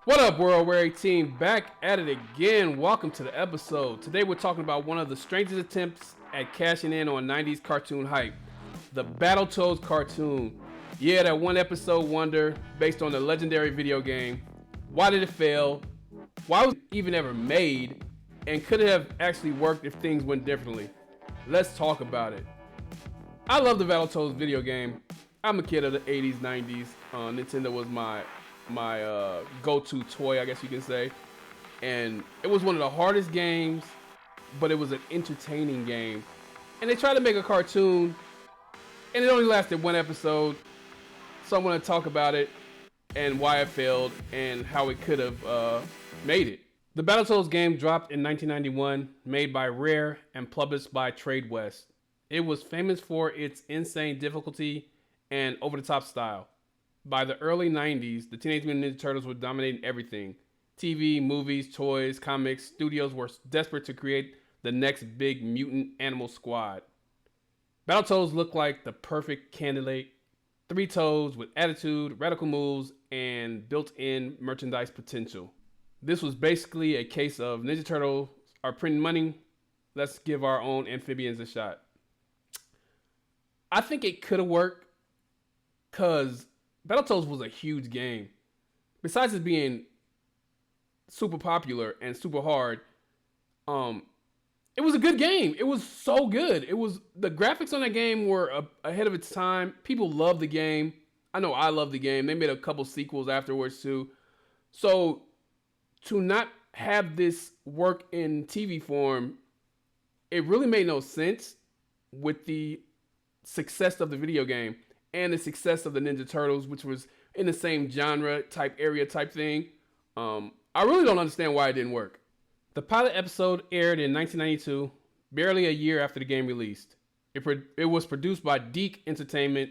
What up, World Weary team? Back at it again. Welcome to the episode. Today we're talking about one of the strangest attempts at cashing in on 90s cartoon hype, the Battletoads cartoon. Yeah, that one episode wonder based on the legendary video game. Why did it fail? Why was it even ever made? And could it have actually worked if things went differently? Let's talk about it. I love the Battletoads video game. I'm a kid of the 80s, 90s. Nintendo was my go-to toy, I guess you can say. And it was one of the hardest games, but it was an entertaining game. And they tried to make a cartoon, and it only lasted one episode. So I'm going to talk about it and why it failed and how it could have made it. The Battletoads game dropped in 1991, made by Rare and published by Trade West. It was famous for its insane difficulty and over-the-top style. By the early 90s, the Teenage Mutant Ninja Turtles were dominating everything. TV, movies, toys, comics, studios were desperate to create the next big mutant animal squad. Battletoads looked like the perfect candidate. 3 toads with attitude, radical moves, and built-in merchandise potential. This was basically a case of Ninja Turtles are printing money. Let's give our own amphibians a shot. I think it could have worked because Battletoads was a huge game. Besides it being super popular and super hard, it was a good game. It was so good. It was the graphics on that game were ahead of its time. People loved the game. I know I loved the game. They made a couple sequels afterwards too. So to not have this work in TV form, it really made no sense with the success of the video game and the success of the Ninja Turtles, which was in the same genre type area type thing. I really don't understand why it didn't work. The pilot episode aired in 1992, barely a year after the game released. It was produced by Deke Entertainment,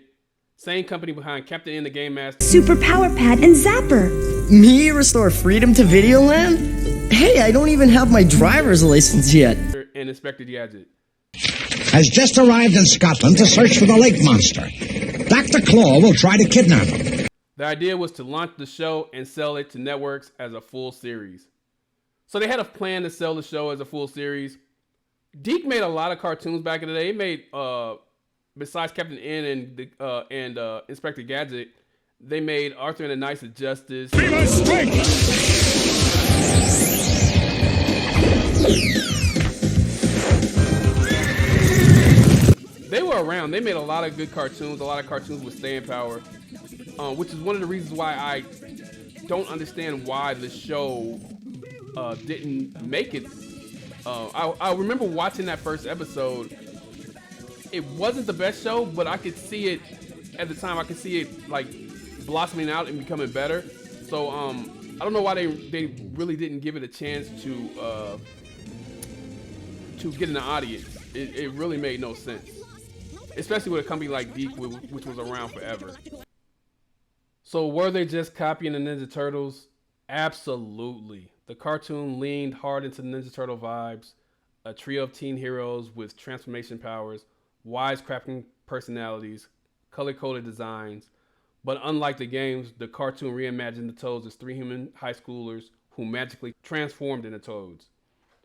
same company behind Captain N the Game Master, Super Power Pad, and Zapper. Me restore freedom to Videoland? Hey, I don't even have my driver's license yet. and Inspector Gadget. Has just arrived in Scotland to search for the lake monster. Dr. Claw will try to kidnap him. The idea was to launch the show and sell it to networks as a full series. So they had a plan to sell the show as a full series. Deke made a lot of cartoons back in the day. He made, besides Captain N and Inspector Gadget, they made Arthur and the Knights of Justice. Be my strength! They were around. They made a lot of good cartoons, a lot of cartoons with staying power, which is one of the reasons why I don't understand why the show didn't make it. I remember watching that first episode. It wasn't the best show, but I could see it at the time. I could see it like blossoming out and becoming better. So I don't know why they really didn't give it a chance to get an audience. It really made no sense. Especially with a company like Deke, which was around forever. So were they just copying the Ninja Turtles? Absolutely. The cartoon leaned hard into Ninja Turtle vibes, a trio of teen heroes with transformation powers, wisecracking personalities, color-coded designs. But unlike the games, the cartoon reimagined the Toads as 3 human high schoolers who magically transformed into Toads.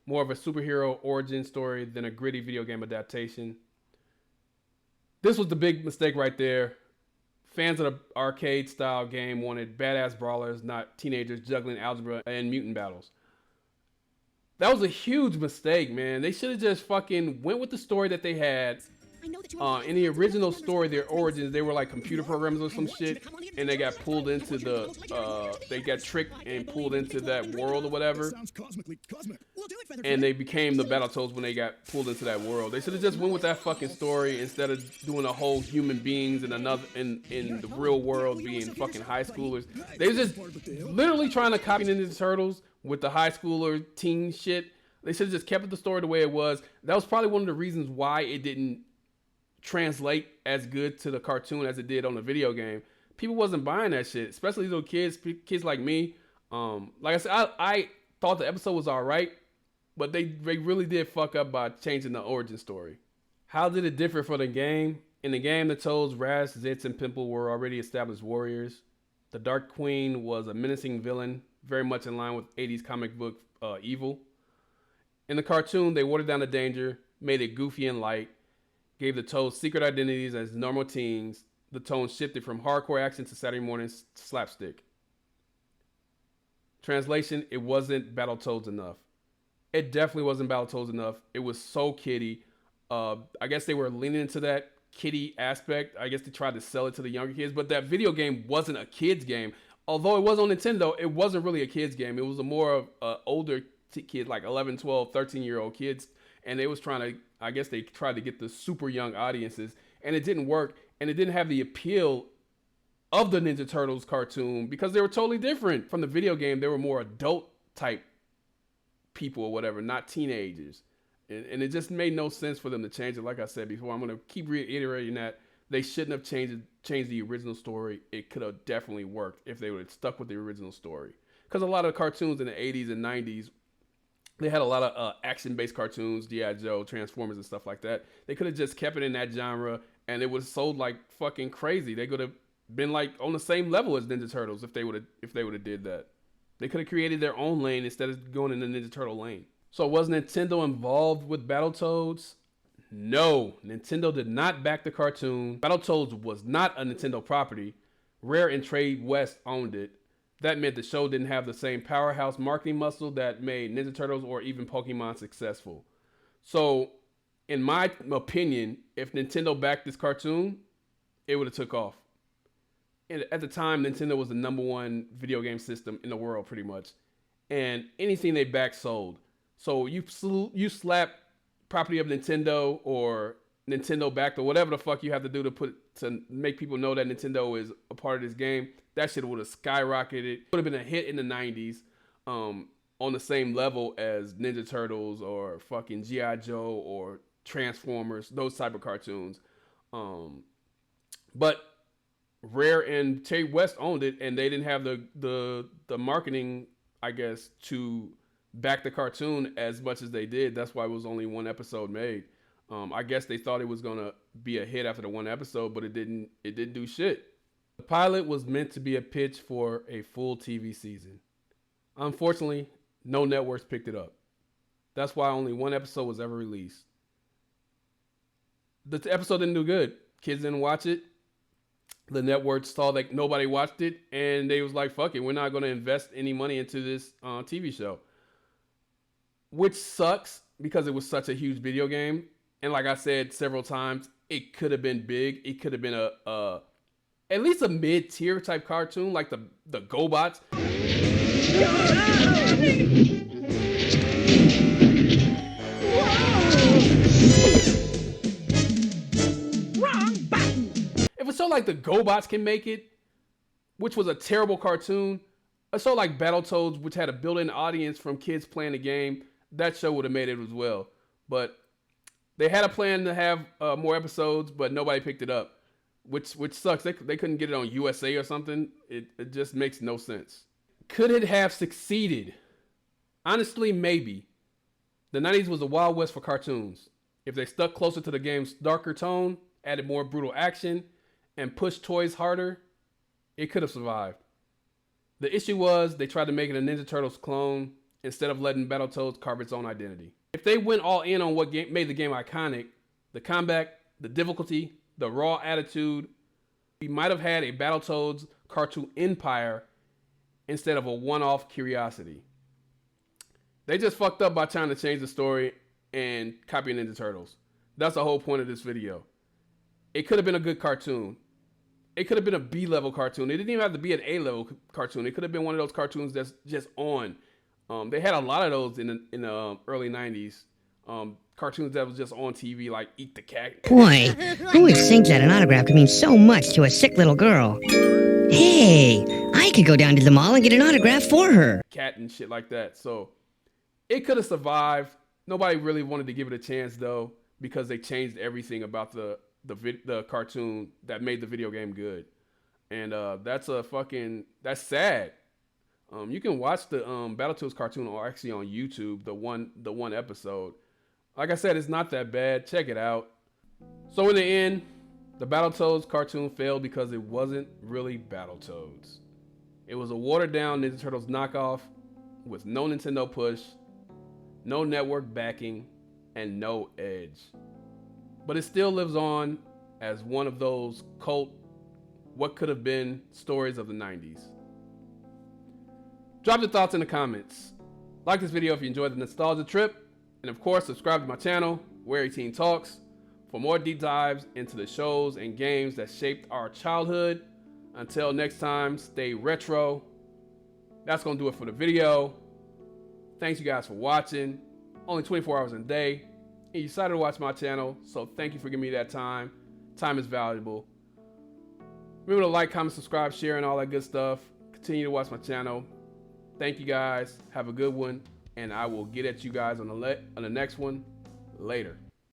More of a superhero origin story than a gritty video game adaptation. This was the big mistake right there. Fans of the arcade style game wanted badass brawlers, not teenagers juggling algebra and mutant battles. That was a huge mistake, man. They should have just fucking went with the story that they had. In the original story, their origins, they were like computer programmers or some shit, and they got pulled into they got tricked and pulled into that world or whatever, and they became the Battletoads when they got pulled into that world. They should have just went with that fucking story instead of doing a whole human beings in the real world being fucking high schoolers. They was just literally trying to copy Ninja Turtles with the high schooler teen shit. They should have just kept the story the way it was. That was probably one of the reasons why it didn't translate as good to the cartoon as it did on the video game. People wasn't buying that shit, especially little kids like me. Like I said, I thought the episode was all right, but they really did fuck up by changing the origin story. How did it differ from the game? In the game, the Toads, Raz, Zitz, and Pimple were already established warriors. The Dark Queen was a menacing villain, very much in line with 80s comic book evil. In the cartoon, they watered down the danger, made it goofy and light, gave the Toads secret identities as normal teens. The tone shifted from hardcore action to Saturday morning slapstick. Translation, it wasn't Battletoads enough. It definitely wasn't Battletoads enough. It was so kiddie. I guess they were leaning into that kiddie aspect. I guess they tried to sell it to the younger kids, but that video game wasn't a kid's game. Although it was on Nintendo, it wasn't really a kid's game. It was a more of older kids, like 11, 12, 13-year-old kids. And they was trying to, I guess they tried to get the super young audiences, and it didn't work. And it didn't have the appeal of the Ninja Turtles cartoon because they were totally different from the video game. They were more adult type people or whatever, not teenagers. And it just made no sense for them to change it. Like I said before, I'm going to keep reiterating that they shouldn't have changed the original story. It could have definitely worked if they would have stuck with the original story. Because a lot of cartoons in the 80s and 90s, they had a lot of action-based cartoons, G.I. Joe, Transformers, and stuff like that. They could have just kept it in that genre, and it would have sold like fucking crazy. They could have been like on the same level as Ninja Turtles if they would have did that. They could have created their own lane instead of going in the Ninja Turtle lane. So was Nintendo involved with Battletoads? No, Nintendo did not back the cartoon. Battletoads was not a Nintendo property. Rare and Trade West owned it. That meant the show didn't have the same powerhouse marketing muscle that made Ninja Turtles or even Pokemon successful. So, in my opinion, if Nintendo backed this cartoon, it would have took off. And at the time, Nintendo was the #1 video game system in the world, pretty much. And anything they backed sold. So you slap property of Nintendo or Nintendo backed or whatever the fuck you have to do to make people know that Nintendo is a part of this game. That shit would have skyrocketed. It would have been a hit in the 90s on the same level as Ninja Turtles or fucking G.I. Joe or Transformers, those type of cartoons. But Rare and Trade West owned it, and they didn't have the marketing, I guess, to back the cartoon as much as they did. That's why it was only one episode made. I guess they thought it was gonna be a hit after the one episode, but it didn't do shit. The pilot was meant to be a pitch for a full TV season. Unfortunately, no networks picked it up. That's why only one episode was ever released. The episode didn't do good. Kids didn't watch it. The networks saw that nobody watched it, and they was like, fuck it, we're not going to invest any money into this TV show. Which sucks because it was such a huge video game. And like I said several times, it could have been big. It could have been at least a mid-tier type cartoon like the GoBots. If a show like the GoBots can make it, which was a terrible cartoon, a show like Battletoads, which had a built-in audience from kids playing the game, that show would have made it as well. But they had a plan to have more episodes, but nobody picked it up, which sucks. They couldn't get it on USA or something. It just makes no sense. Could it have succeeded? Honestly, maybe. The 90s was the Wild West for cartoons. If they stuck closer to the game's darker tone, added more brutal action, and pushed toys harder, it could have survived. The issue was they tried to make it a Ninja Turtles clone instead of letting Battletoads carve its own identity. If they went all in on what made the game iconic, the combat, the difficulty, the raw attitude, we might have had a Battletoads cartoon empire instead of a one-off curiosity. They just fucked up by trying to change the story and copy Ninja Turtles. That's the whole point of this video. It could have been a good cartoon. It could have been a B-level cartoon. It didn't even have to be an A-level cartoon. It could have been one of those cartoons that's just on. They had a lot of those in the early 90s. Cartoons that was just on TV, like Eat the Cat. Boy, who would think that an autograph could mean so much to a sick little girl? Hey, I could go down to the mall and get an autograph for her. Cat and shit like that. So it could have survived. Nobody really wanted to give it a chance though, because they changed everything about the cartoon that made the video game good. And that's sad. You can watch the Battletoads cartoon actually on YouTube, the one episode. Like I said, it's not that bad. Check it out. So in the end, the Battletoads cartoon failed because it wasn't really Battletoads. It was a watered down Ninja Turtles knockoff with no Nintendo push, no network backing, and no edge. But it still lives on as one of those cult, what could have been stories of the 90s. Drop your thoughts in the comments. Like this video if you enjoyed the nostalgia trip. And of course, subscribe to my channel, Where 18 Talks, for more deep dives into the shows and games that shaped our childhood. Until next time, stay retro. That's going to do it for the video. Thanks you guys for watching. Only 24 hours in a day. And you decided to watch my channel, so thank you for giving me that time. Time is valuable. Remember to like, comment, subscribe, share, and all that good stuff. Continue to watch my channel. Thank you guys. Have a good one. And I will get at you guys on the next one later.